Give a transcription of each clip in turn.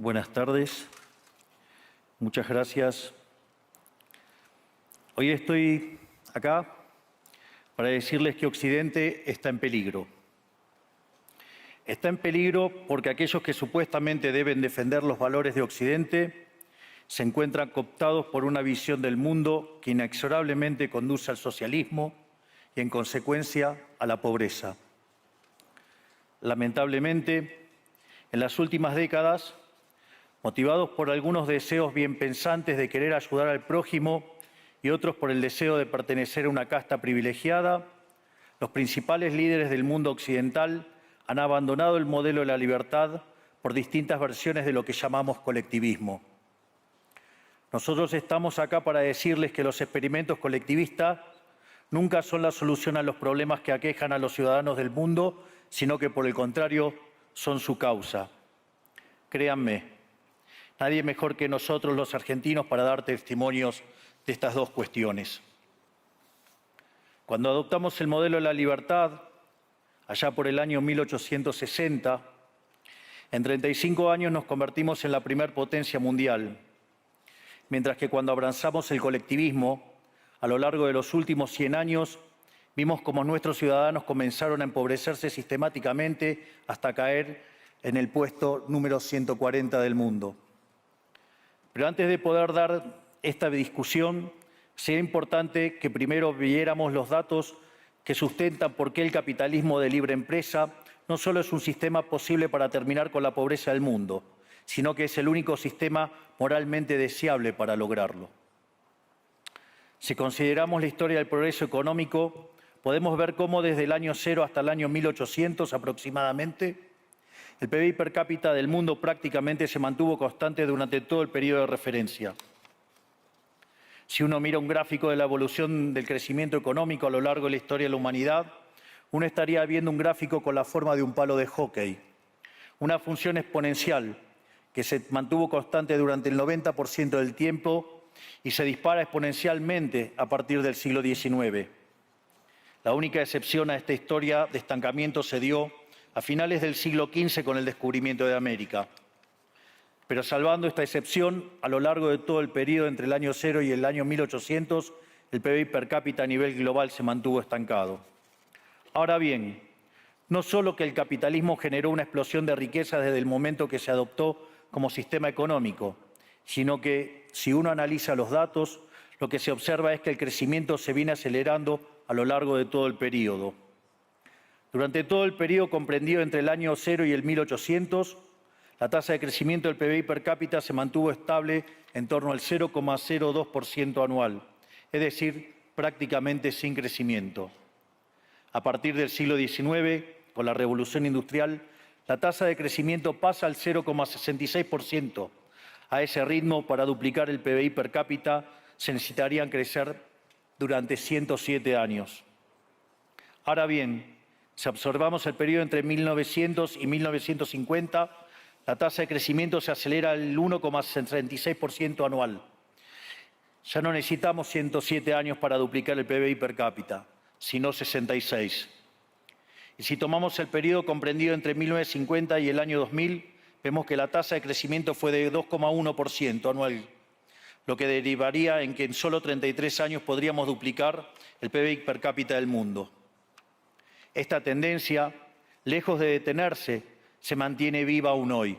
Buenas tardes. Muchas gracias. Hoy estoy acá para decirles que Occidente está en peligro. Está en peligro porque aquellos que supuestamente deben defender los valores de Occidente se encuentran cooptados por una visión del mundo que inexorablemente conduce al socialismo y, en consecuencia, a la pobreza. Lamentablemente, en las últimas décadas, motivados por algunos deseos bienpensantes de querer ayudar al prójimo y otros por el deseo de pertenecer a una casta privilegiada, los principales líderes del mundo occidental han abandonado el modelo de la libertad por distintas versiones de lo que llamamos colectivismo. Nosotros estamos acá para decirles que los experimentos colectivistas nunca son la solución a los problemas que aquejan a los ciudadanos del mundo, sino que, por el contrario, son su causa. Créanme, nadie mejor que nosotros los argentinos para dar testimonios de estas dos cuestiones. Cuando adoptamos el modelo de la libertad, allá por el año 1860, en 35 años nos convertimos en la primer potencia mundial, mientras que cuando abrazamos el colectivismo, a lo largo de los últimos 100 años, vimos cómo nuestros ciudadanos comenzaron a empobrecerse sistemáticamente hasta caer en el puesto número 140 del mundo. Pero antes de poder dar esta discusión, sería importante que primero viéramos los datos que sustentan por qué el capitalismo de libre empresa no solo es un sistema posible para terminar con la pobreza del mundo, sino que es el único sistema moralmente deseable para lograrlo. Si consideramos la historia del progreso económico, podemos ver cómo desde el año 0 hasta el año 1800 aproximadamente, el PBI per cápita del mundo prácticamente se mantuvo constante durante todo el periodo de referencia. Si uno mira un gráfico de la evolución del crecimiento económico a lo largo de la historia de la humanidad, uno estaría viendo un gráfico con la forma de un palo de hockey, una función exponencial que se mantuvo constante durante el 90% del tiempo y se dispara exponencialmente a partir del siglo XIX. La única excepción a esta historia de estancamiento se dio a finales del siglo XV con el descubrimiento de América. Pero salvando esta excepción, a lo largo de todo el periodo entre el año 0 y el año 1800, el PBI per cápita a nivel global se mantuvo estancado. Ahora bien, no solo que el capitalismo generó una explosión de riqueza desde el momento que se adoptó como sistema económico, sino que, si uno analiza los datos, lo que se observa es que el crecimiento se viene acelerando a lo largo de todo el periodo. Durante todo el periodo comprendido entre el año 0 y el 1800, la tasa de crecimiento del PBI per cápita se mantuvo estable en torno al 0,02% anual, es decir, prácticamente sin crecimiento. A partir del siglo XIX, con la Revolución Industrial, la tasa de crecimiento pasa al 0,66%. A ese ritmo, para duplicar el PBI per cápita, se necesitarían crecer durante 107 años. Ahora bien, si observamos el periodo entre 1900 y 1950, la tasa de crecimiento se acelera al 1,66% anual. Ya no necesitamos 107 años para duplicar el PBI per cápita, sino 66. Y si tomamos el periodo comprendido entre 1950 y el año 2000, vemos que la tasa de crecimiento fue de 2,1% anual, lo que derivaría en que en solo 33 años podríamos duplicar el PBI per cápita del mundo. Esta tendencia, lejos de detenerse, se mantiene viva aún hoy.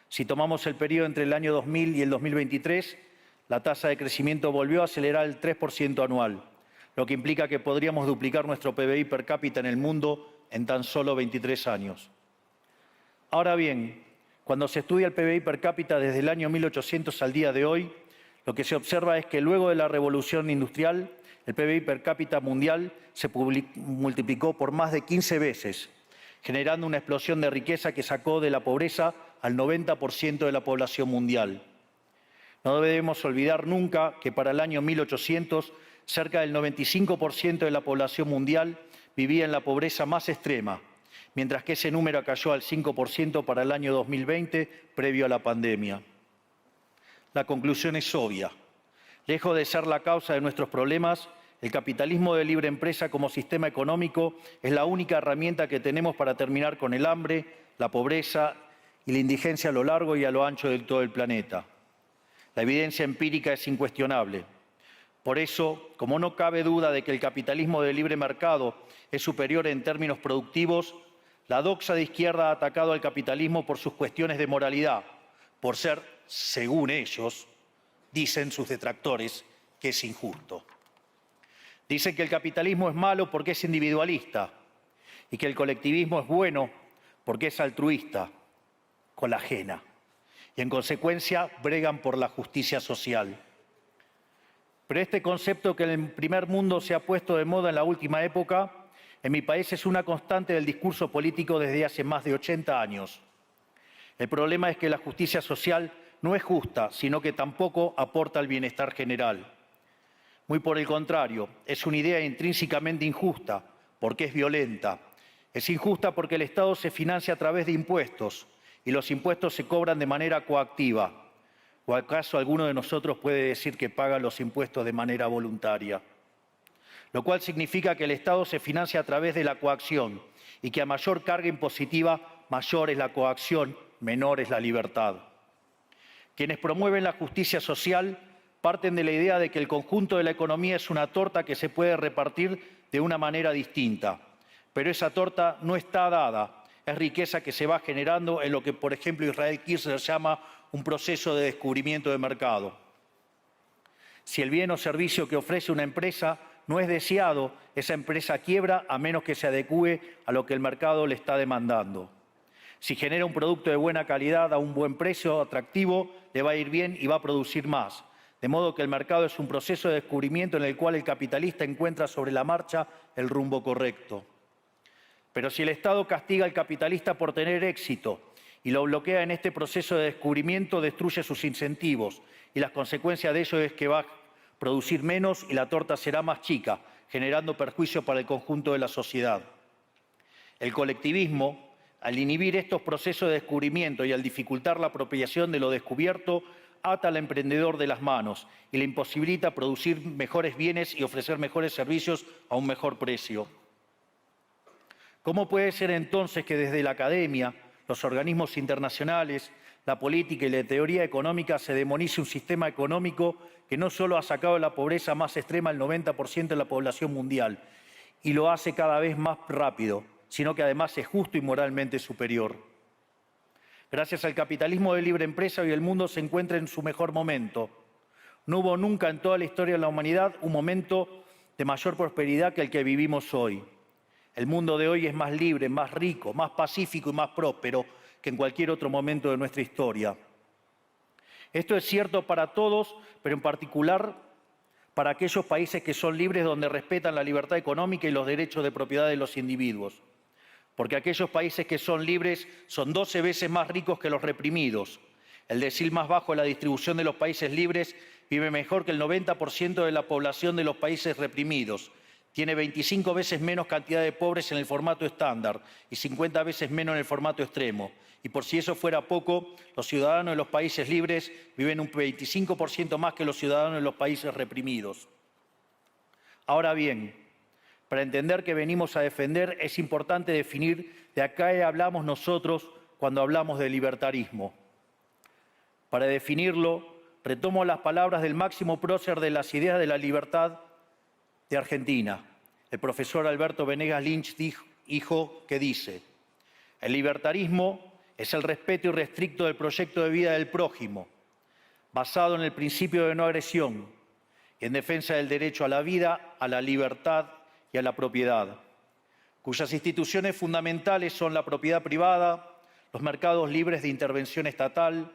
Si tomamos el periodo entre el año 2000 y el 2023, la tasa de crecimiento volvió a acelerar el 3% anual, lo que implica que podríamos duplicar nuestro PBI per cápita en el mundo en tan solo 23 años. Ahora bien, cuando se estudia el PBI per cápita desde el año 1800 al día de hoy, lo que se observa es que luego de la revolución industrial, el PBI per cápita mundial se multiplicó por más de 15 veces, generando una explosión de riqueza que sacó de la pobreza al 90% de la población mundial. No debemos olvidar nunca que para el año 1800, cerca del 95% de la población mundial vivía en la pobreza más extrema, mientras que ese número cayó al 5% para el año 2020, previo a la pandemia. La conclusión es obvia. Lejos de ser la causa de nuestros problemas, el capitalismo de libre empresa como sistema económico es la única herramienta que tenemos para terminar con el hambre, la pobreza y la indigencia a lo largo y a lo ancho de todo el planeta. La evidencia empírica es incuestionable. Por eso, como no cabe duda de que el capitalismo de libre mercado es superior en términos productivos, la doxa de izquierda ha atacado al capitalismo por sus cuestiones de moralidad, por ser, según ellos, dicen sus detractores, que es injusto. Dicen que el capitalismo es malo porque es individualista y que el colectivismo es bueno porque es altruista, con la ajena. Y en consecuencia bregan por la justicia social. Pero este concepto que en el primer mundo se ha puesto de moda en la última época, en mi país es una constante del discurso político desde hace más de 80 años. El problema es que la justicia social no es justa, sino que tampoco aporta al bienestar general. Muy por el contrario, es una idea intrínsecamente injusta, porque es violenta. Es injusta porque el Estado se financia a través de impuestos y los impuestos se cobran de manera coactiva. ¿O acaso alguno de nosotros puede decir que paga los impuestos de manera voluntaria? Lo cual significa que el Estado se financia a través de la coacción y que a mayor carga impositiva, mayor es la coacción, menor es la libertad. Quienes promueven la justicia social parten de la idea de que el conjunto de la economía es una torta que se puede repartir de una manera distinta. Pero esa torta no está dada, es riqueza que se va generando en lo que, por ejemplo, Israel Kirzler llama un proceso de descubrimiento de mercado. Si el bien o servicio que ofrece una empresa no es deseado, esa empresa quiebra a menos que se adecúe a lo que el mercado le está demandando. Si genera un producto de buena calidad a un buen precio atractivo, le va a ir bien y va a producir más. De modo que el mercado es un proceso de descubrimiento en el cual el capitalista encuentra sobre la marcha el rumbo correcto. Pero si el Estado castiga al capitalista por tener éxito y lo bloquea en este proceso de descubrimiento, destruye sus incentivos y las consecuencias de ello es que va a producir menos y la torta será más chica, generando perjuicio para el conjunto de la sociedad. El colectivismo, al inhibir estos procesos de descubrimiento y al dificultar la apropiación de lo descubierto, ata al emprendedor de las manos y le imposibilita producir mejores bienes y ofrecer mejores servicios a un mejor precio. ¿Cómo puede ser entonces que desde la academia, los organismos internacionales, la política y la teoría económica se demonice un sistema económico que no solo ha sacado de la pobreza más extrema al 90% de la población mundial y lo hace cada vez más rápido, sino que además es justo y moralmente superior? Gracias al capitalismo de libre empresa, hoy el mundo se encuentra en su mejor momento. No hubo nunca en toda la historia de la humanidad un momento de mayor prosperidad que el que vivimos hoy. El mundo de hoy es más libre, más rico, más pacífico y más próspero que en cualquier otro momento de nuestra historia. Esto es cierto para todos, pero en particular para aquellos países que son libres, donde respetan la libertad económica y los derechos de propiedad de los individuos. Porque aquellos países que son libres son 12 veces más ricos que los reprimidos. El decil más bajo de la distribución de los países libres vive mejor que el 90% de la población de los países reprimidos. Tiene 25 veces menos cantidad de pobres en el formato estándar y 50 veces menos en el formato extremo. Y por si eso fuera poco, los ciudadanos de los países libres viven un 25% más que los ciudadanos de los países reprimidos. Ahora bien, para entender qué venimos a defender, es importante definir de a qué hablamos nosotros cuando hablamos de libertarismo. Para definirlo, retomo las palabras del máximo prócer de las ideas de la libertad de Argentina, el profesor Alberto Venegas Lynch, dijo que dice: el libertarismo es el respeto irrestricto del proyecto de vida del prójimo, basado en el principio de no agresión y en defensa del derecho a la vida, a la libertad y a la propiedad, cuyas instituciones fundamentales son la propiedad privada, los mercados libres de intervención estatal,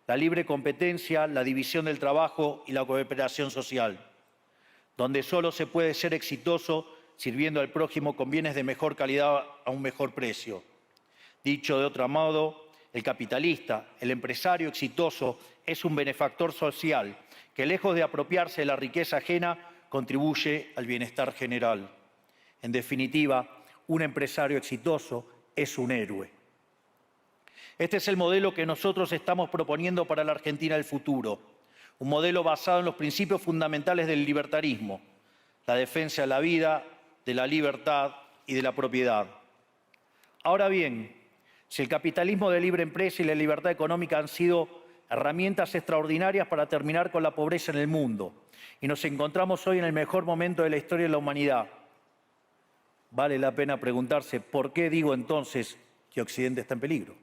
la libre competencia, la división del trabajo y la cooperación social, donde solo se puede ser exitoso sirviendo al prójimo con bienes de mejor calidad a un mejor precio. Dicho de otro modo, el capitalista, el empresario exitoso, es un benefactor social que, lejos de apropiarse de la riqueza ajena, contribuye al bienestar general. En definitiva, un empresario exitoso es un héroe. Este es el modelo que nosotros estamos proponiendo para la Argentina del futuro. Un modelo basado en los principios fundamentales del libertarismo: la defensa de la vida, de la libertad y de la propiedad. Ahora bien, Si el capitalismo de libre empresa y la libertad económica han sido herramientas extraordinarias para terminar con la pobreza en el mundo, y nos encontramos hoy en el mejor momento de la historia de la humanidad, vale la pena preguntarse, ¿por qué digo entonces que Occidente está en peligro?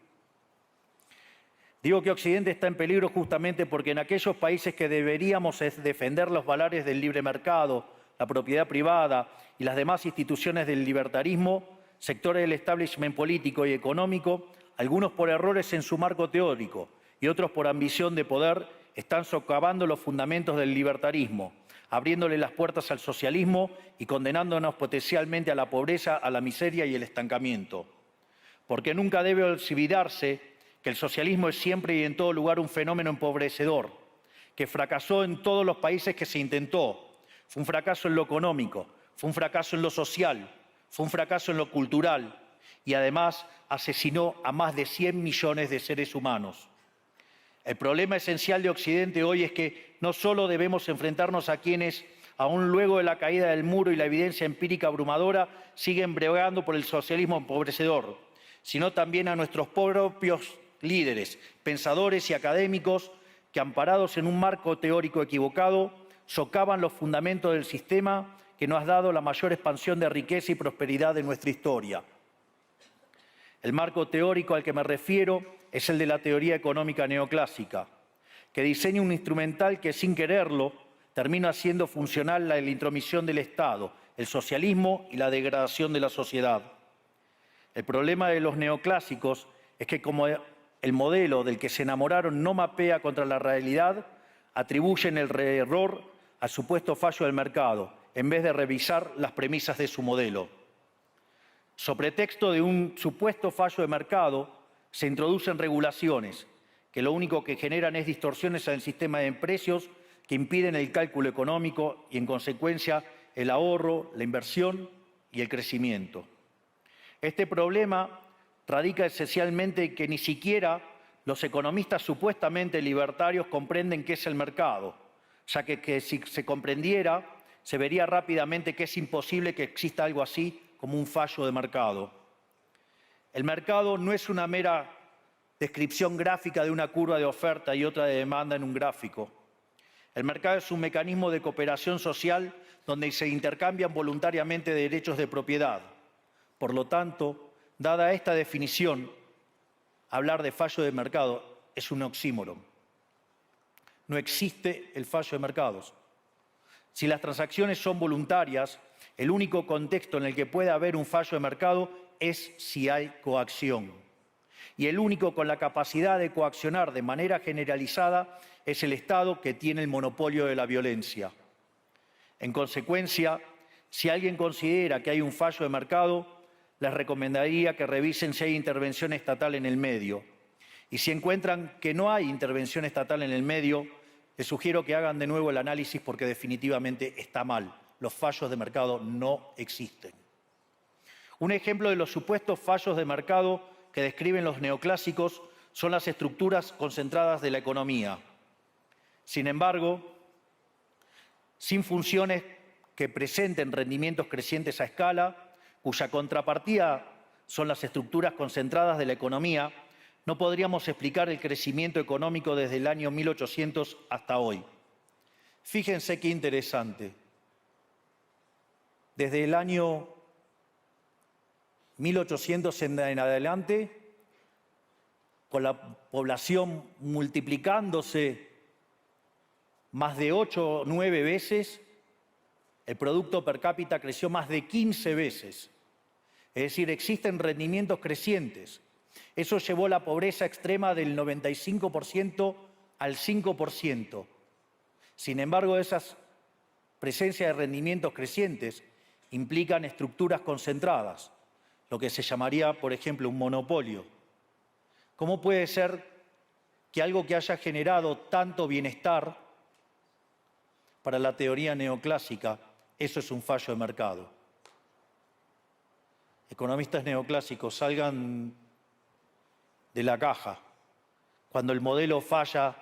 Digo que Occidente está en peligro justamente porque en aquellos países que deberíamos defender los valores del libre mercado, la propiedad privada y las demás instituciones del libertarismo, sectores del establishment político y económico, algunos por errores en su marco teórico y otros por ambición de poder, están socavando los fundamentos del libertarismo, abriéndole las puertas al socialismo y condenándonos potencialmente a la pobreza, a la miseria y el estancamiento. Porque nunca debe olvidarse que el socialismo es siempre y en todo lugar un fenómeno empobrecedor, que fracasó en todos los países que se intentó. Fue un fracaso en lo económico, fue un fracaso en lo social, fue un fracaso en lo cultural y además asesinó a más de 100 millones de seres humanos. El problema esencial de Occidente hoy es que no solo debemos enfrentarnos a quienes, aún luego de la caída del muro y la evidencia empírica abrumadora, siguen bregando por el socialismo empobrecedor, sino también a nuestros propios líderes, pensadores y académicos que, amparados en un marco teórico equivocado, socavan los fundamentos del sistema que nos ha dado la mayor expansión de riqueza y prosperidad de nuestra historia. El marco teórico al que me refiero es el de la teoría económica neoclásica, que diseña un instrumental que, sin quererlo, termina haciendo funcional la intromisión del Estado, el socialismo y la degradación de la sociedad. El problema de los neoclásicos es que, como el modelo del que se enamoraron no mapea contra la realidad, atribuyen el error al supuesto fallo del mercado, en vez de revisar las premisas de su modelo. Sobre pretexto de un supuesto fallo de mercado, se introducen regulaciones que lo único que generan es distorsiones en el sistema de precios que impiden el cálculo económico y, en consecuencia, el ahorro, la inversión y el crecimiento. Este problema radica esencialmente en que ni siquiera los economistas supuestamente libertarios comprenden qué es el mercado, ya que si se comprendiera, se vería rápidamente que es imposible que exista algo así como un fallo de mercado. El mercado no es una mera descripción gráfica de una curva de oferta y otra de demanda en un gráfico. El mercado es un mecanismo de cooperación social donde se intercambian voluntariamente derechos de propiedad. Por lo tanto, dada esta definición, hablar de fallo de mercado es un oxímoron. No existe el fallo de mercados. Si las transacciones son voluntarias, el único contexto en el que puede haber un fallo de mercado es si hay coacción. Y el único con la capacidad de coaccionar de manera generalizada es el Estado, que tiene el monopolio de la violencia. En consecuencia, si alguien considera que hay un fallo de mercado, les recomendaría que revisen si hay intervención estatal en el medio. Y si encuentran que no hay intervención estatal en el medio, les sugiero que hagan de nuevo el análisis porque definitivamente está mal. Los fallos de mercado no existen. Un ejemplo de los supuestos fallos de mercado que describen los neoclásicos son las estructuras concentradas de la economía. Sin embargo, sin funciones que presenten rendimientos crecientes a escala, cuya contrapartida son las estructuras concentradas de la economía, no podríamos explicar el crecimiento económico desde el año 1800 hasta hoy. Fíjense qué interesante. Desde el año 1800 en adelante, con la población multiplicándose más de 8 o 9 veces, el producto per cápita creció más de 15 veces. Es decir, existen rendimientos crecientes. Eso llevó la pobreza extrema del 95% al 5%. Sin embargo, esas presencias de rendimientos crecientes implican estructuras concentradas, lo que se llamaría, por ejemplo, un monopolio. ¿Cómo puede ser que algo que haya generado tanto bienestar para la teoría neoclásica, eso es un fallo de mercado? Economistas neoclásicos, salgan de la caja. Cuando el modelo falla,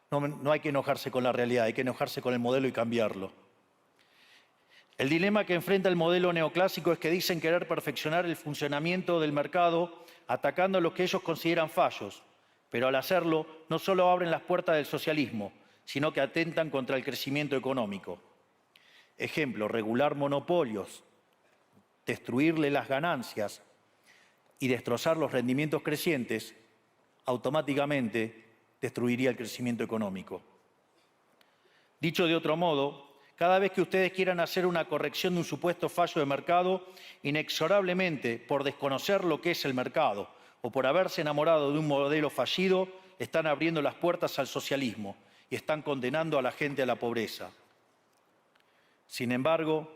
no hay que enojarse con la realidad, hay que enojarse con el modelo y cambiarlo. El dilema que enfrenta el modelo neoclásico es que dicen querer perfeccionar el funcionamiento del mercado atacando lo que ellos consideran fallos, pero al hacerlo no solo abren las puertas del socialismo, sino que atentan contra el crecimiento económico. Ejemplo, regular monopolios, destruirle las ganancias y destrozar los rendimientos crecientes, automáticamente destruiría el crecimiento económico. Dicho de otro modo, cada vez que ustedes quieran hacer una corrección de un supuesto fallo de mercado, inexorablemente, por desconocer lo que es el mercado o por haberse enamorado de un modelo fallido, están abriendo las puertas al socialismo y están condenando a la gente a la pobreza. Sin embargo,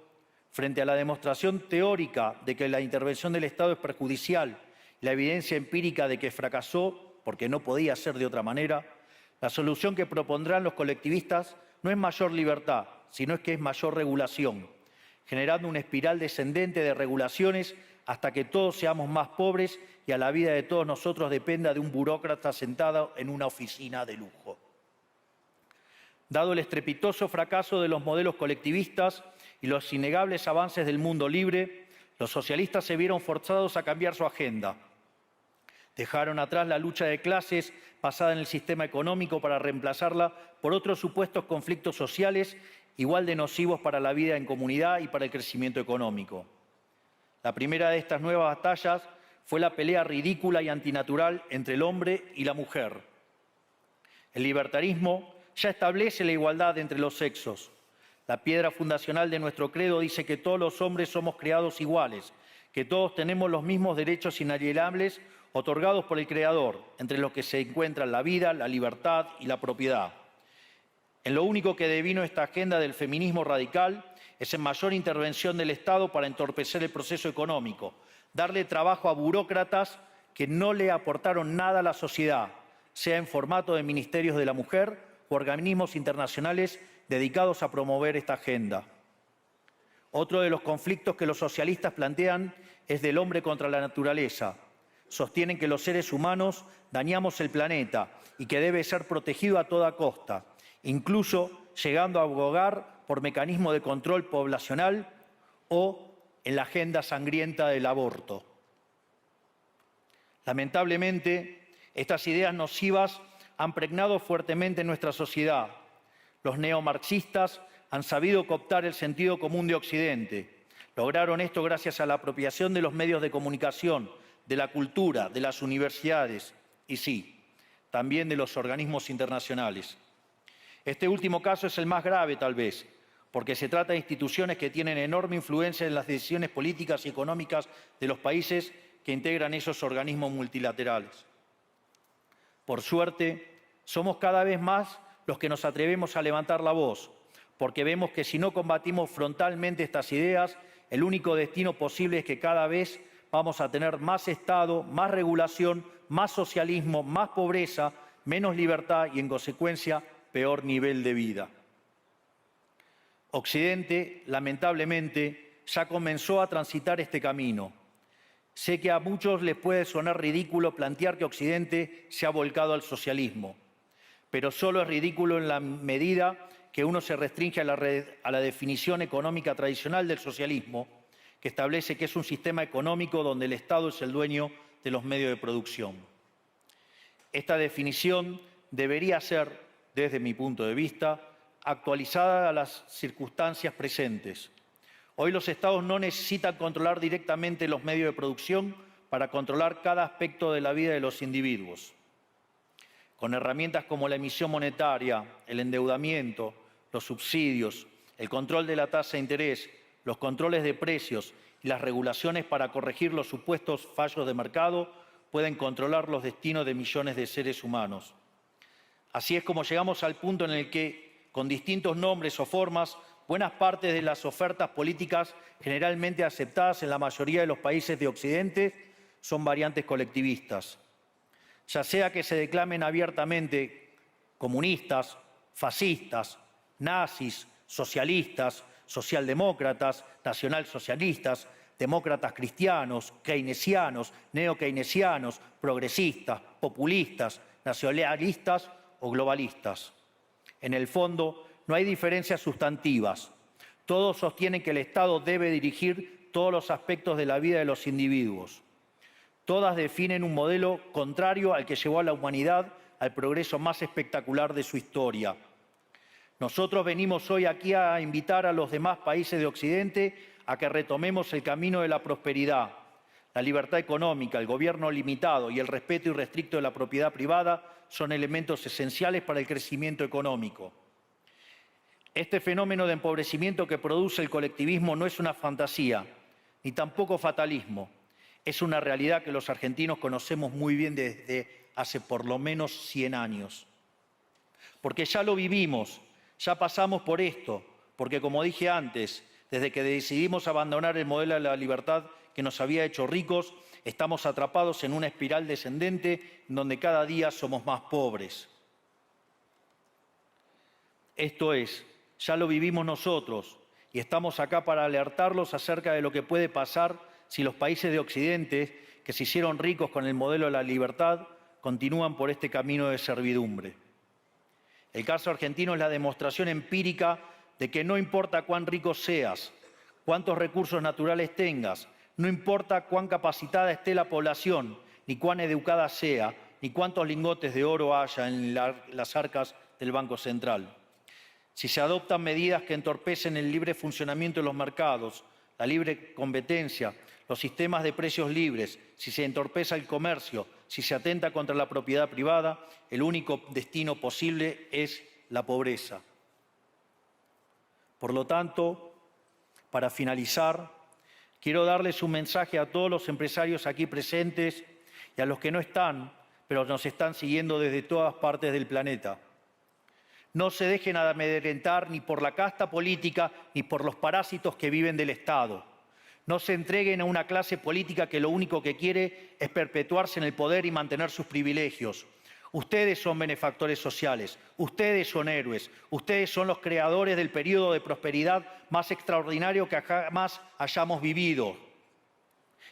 frente a la demostración teórica de que la intervención del Estado es perjudicial, la evidencia empírica de que fracasó porque no podía ser de otra manera, la solución que propondrán los colectivistas no es mayor libertad, sino que es mayor regulación, generando una espiral descendente de regulaciones hasta que todos seamos más pobres y a la vida de todos nosotros dependa de un burócrata sentado en una oficina de lujo. Dado el estrepitoso fracaso de los modelos colectivistas y los innegables avances del mundo libre, los socialistas se vieron forzados a cambiar su agenda. Dejaron atrás la lucha de clases basada en el sistema económico para reemplazarla por otros supuestos conflictos sociales igual de nocivos para la vida en comunidad y para el crecimiento económico. La primera de estas nuevas batallas fue la pelea ridícula y antinatural entre el hombre y la mujer. El libertarismo ya establece la igualdad entre los sexos. La piedra fundacional de nuestro credo dice que todos los hombres somos creados iguales, que todos tenemos los mismos derechos inalienables otorgados por el Creador, entre los que se encuentran la vida, la libertad y la propiedad. En lo único que devino esta agenda del feminismo radical es en mayor intervención del Estado para entorpecer el proceso económico, darle trabajo a burócratas que no le aportaron nada a la sociedad, sea en formato de ministerios de la mujer o organismos internacionales dedicados a promover esta agenda. Otro de los conflictos que los socialistas plantean es del hombre contra la naturaleza. Sostienen que los seres humanos dañamos el planeta y que debe ser protegido a toda costa, incluso llegando a abogar por mecanismos de control poblacional o en la agenda sangrienta del aborto. Lamentablemente, estas ideas nocivas han pregnado fuertemente en nuestra sociedad. Los neomarxistas han sabido cooptar el sentido común de Occidente. Lograron esto gracias a la apropiación de los medios de comunicación, de la cultura, de las universidades y sí, también de los organismos internacionales. Este último caso es el más grave, tal vez, porque se trata de instituciones que tienen enorme influencia en las decisiones políticas y económicas de los países que integran esos organismos multilaterales. Por suerte, somos cada vez más los que nos atrevemos a levantar la voz, porque vemos que si no combatimos frontalmente estas ideas, el único destino posible es que cada vez vamos a tener más Estado, más regulación, más socialismo, más pobreza, menos libertad y, en consecuencia, peor nivel de vida. Occidente, lamentablemente, ya comenzó a transitar este camino. Sé que a muchos les puede sonar ridículo plantear que Occidente se ha volcado al socialismo, pero solo es ridículo en la medida que uno se restringe a la definición económica tradicional del socialismo, que establece que es un sistema económico donde el Estado es el dueño de los medios de producción. Esta definición debería ser, desde mi punto de vista, actualizada a las circunstancias presentes. Hoy los Estados no necesitan controlar directamente los medios de producción para controlar cada aspecto de la vida de los individuos. Con herramientas como la emisión monetaria, el endeudamiento, los subsidios, el control de la tasa de interés, los controles de precios y las regulaciones para corregir los supuestos fallos de mercado, pueden controlar los destinos de millones de seres humanos. Así es como llegamos al punto en el que, con distintos nombres o formas, buenas partes de las ofertas políticas generalmente aceptadas en la mayoría de los países de Occidente son variantes colectivistas. Ya sea que se declamen abiertamente comunistas, fascistas, nazis, socialistas, socialdemócratas, nacionalsocialistas, demócratas cristianos, keynesianos, neokeynesianos, progresistas, populistas, nacionalistas o globalistas. En el fondo, no hay diferencias sustantivas. Todos sostienen que el Estado debe dirigir todos los aspectos de la vida de los individuos. Todas definen un modelo contrario al que llevó a la humanidad al progreso más espectacular de su historia. Nosotros venimos hoy aquí a invitar a los demás países de Occidente a que retomemos el camino de la prosperidad. La libertad económica, el gobierno limitado y el respeto irrestricto de la propiedad privada son elementos esenciales para el crecimiento económico. Este fenómeno de empobrecimiento que produce el colectivismo no es una fantasía, ni tampoco fatalismo. Es una realidad que los argentinos conocemos muy bien desde hace por lo menos 100 años. Porque ya lo vivimos, ya pasamos por esto, porque como dije antes, desde que decidimos abandonar el modelo de la libertad que nos había hecho ricos, estamos atrapados en una espiral descendente donde cada día somos más pobres. Esto es, ya lo vivimos nosotros y estamos acá para alertarlos acerca de lo que puede pasar si los países de Occidente, que se hicieron ricos con el modelo de la libertad, continúan por este camino de servidumbre. El caso argentino es la demostración empírica de que no importa cuán rico seas, cuántos recursos naturales tengas, no importa cuán capacitada esté la población, ni cuán educada sea, ni cuántos lingotes de oro haya en las arcas del Banco Central. Si se adoptan medidas que entorpecen el libre funcionamiento de los mercados, la libre competencia, los sistemas de precios libres, si se entorpece el comercio, si se atenta contra la propiedad privada, el único destino posible es la pobreza. Por lo tanto, para finalizar, quiero darles un mensaje a todos los empresarios aquí presentes y a los que no están, pero nos están siguiendo desde todas partes del planeta. No se dejen amedrentar ni por la casta política ni por los parásitos que viven del Estado. No se entreguen a una clase política que lo único que quiere es perpetuarse en el poder y mantener sus privilegios. Ustedes son benefactores sociales, ustedes son héroes, ustedes son los creadores del periodo de prosperidad más extraordinario que jamás hayamos vivido.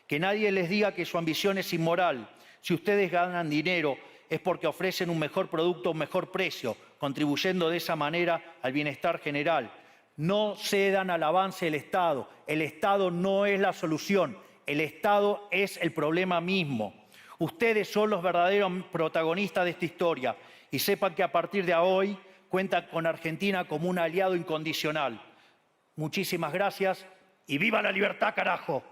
Que nadie les diga que su ambición es inmoral. Si ustedes ganan dinero es porque ofrecen un mejor producto a un mejor precio, contribuyendo de esa manera al bienestar general. No cedan al avance del Estado. El Estado no es la solución, el Estado es el problema mismo. Ustedes son los verdaderos protagonistas de esta historia y sepan que a partir de hoy cuentan con Argentina como un aliado incondicional. Muchísimas gracias y ¡viva la libertad, carajo!